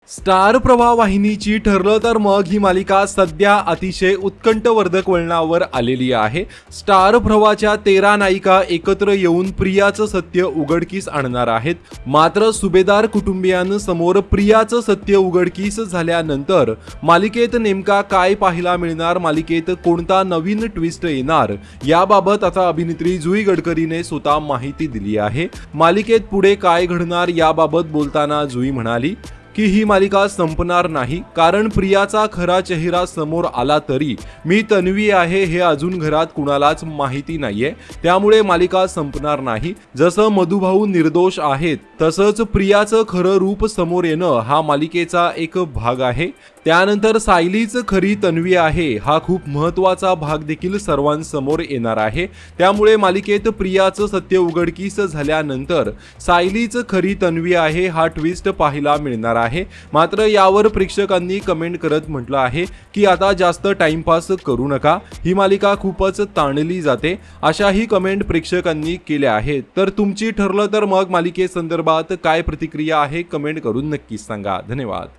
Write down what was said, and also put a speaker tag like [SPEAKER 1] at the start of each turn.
[SPEAKER 1] Star प्रवाह वाहिनीची ठरलं तर मग ही मालिका सध्या अतिशय उत्कंठवर्धक वळणावर आलेली आहे। स्टार प्रवाहाच्या 13 नायिका एकत्र येऊन प्रियाचं सत्य उघडकीस आणणार आहेत। मात्र सुभेदार कुटुंबियांसमोर प्रियाचं सत्य उघडकीस झाल्यानंतर मालिकेत नेमका काय पाहायला मिळणार, मालिकेत कोणता नवीन ट्विस्ट येणार याबाबत आता अभिनेत्री जुई गडकरीने स्वतः माहिती दिली आहे। मालिकेत पुढे काय घडणार याबाबत बोलताना जुई म्हणाली की ही मालिका संपणार नाही, कारण प्रियाचा खरा चेहरा समोर आला तरी मी तन्वी आहे हे अजून घरात कुणालाच माहिती नाहीये, त्यामुळे मालिका संपणार नाही। जसं मधुभाऊ निर्दोष आहेत तसंच प्रियाचं खरं रूप समोर येणं हा मालिकेचा एक भाग आहे। त्यानंतर सायलीच खरी तन्वी आहे हा खूप महत्त्वाचा भाग देखील सर्वांसमोर येणार आहे। त्यामुळे मालिकेत प्रियाचं सत्य उघडकीस झाल्यानंतर सायलीच खरी तन्वी आहे हा ट्विस्ट पाहायला मिळणार आहे। मात्र यावर प्रेक्षकांनी कमेंट करत म्हटलं आहे की आता जास्त टाइमपास करू नका, ही मालिका खूपच ताणली जाते, अशाही कमेंट प्रेक्षकांनी केल्या आहेत। तर तुमची ठरलं तर मग मालिकेसंदर्भात काय प्रतिक्रिया आहे कमेंट करून नक्कीच सांगा। धन्यवाद।